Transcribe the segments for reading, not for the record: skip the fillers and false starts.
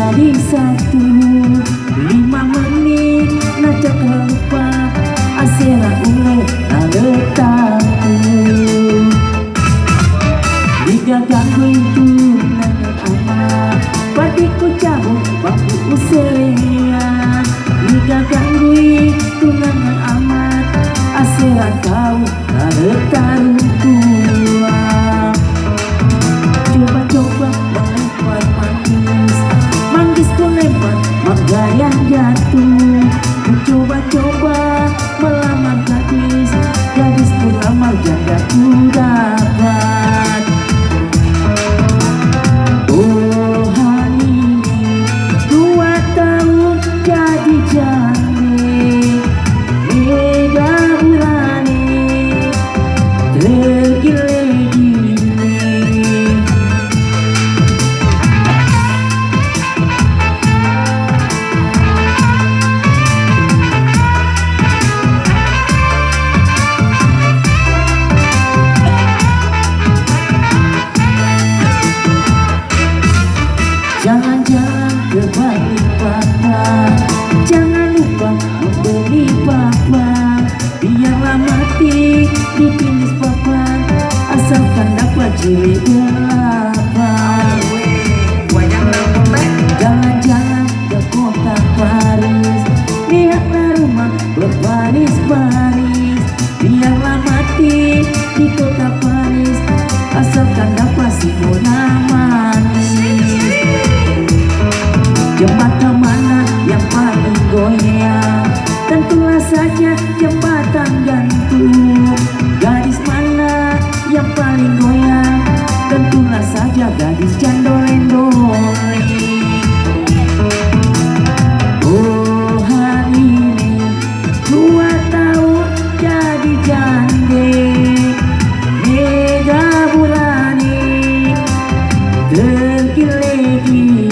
jadi satu. 5 menit na cakap lupa asera ungu na letakku. Jika ganggu itu nangan amat patiku cabut bangku uselenya. Jika ganggu itu nangan amat asera kau na letakku. Coba-coba melempar manggis, manggis pun lempar mangga yang jatuh. Coba-coba melamar gadis, gadis pun lamar janda ku dapat. Oh hari ini 2 tahun jadi janda, mega berani tergile-gile. Jangan-jangan ke Balikpapan, jangan lupa membeli papa. Biarlah mati di finish papan, asalkan dapat jilid 8. Jangan-jangan ke kota Paris, lihatlah rumah berbaris-baris. Biarlah mati di kota Paris, asalkan dapat si nona manis. Jembatan mana yang paling goyang? Tentulah saja jembatan gantung. Gadis mana yang paling goyang? Tentulah saja gadis jandoleng-doleng. Oh hari ini 2 tahun jadi jande, mega berani tergile-gile.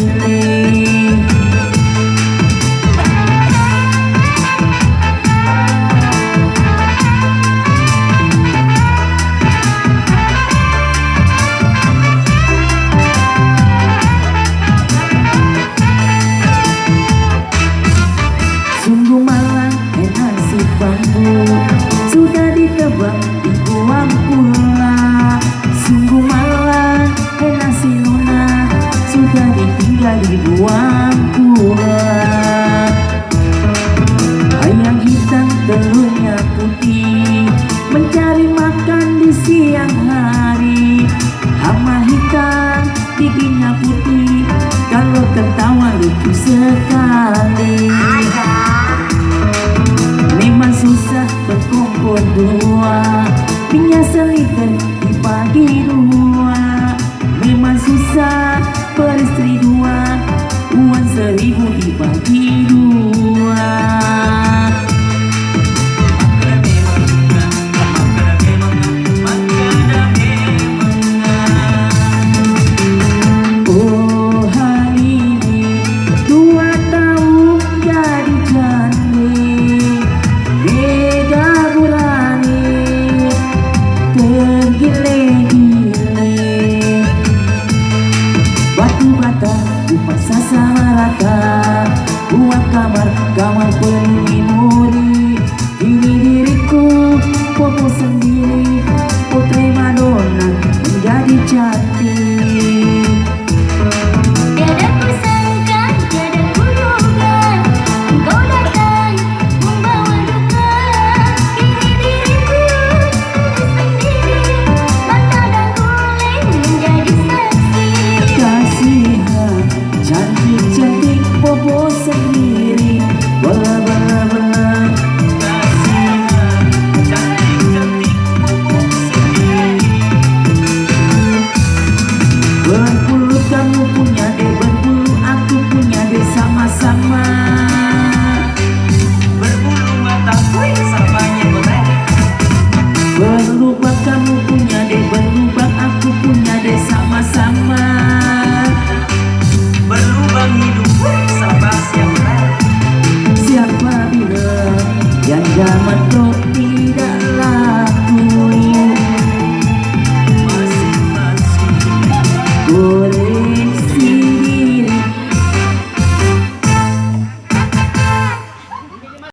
Sungguh malang nasib bambu, sudah ditebang dibuang pula. Sungguh malang nasib nona, sudah ditinggal dibuang pula. Ayam hitam telurnya putih, mencari makan di siang hari. Hama hitam giginya putih, kalau tertawa lucu sekali. Memang susah berkumpul dua, minyak seliter dibagi 2. Memang susah beristri 2, uang 1000 dibagi 2. Oh hari ini 2 tahun jadi jande, mega berani tergile-gile. Batu bata dipasang sama rata, buat kamar penuh memori. Ini diriku fokus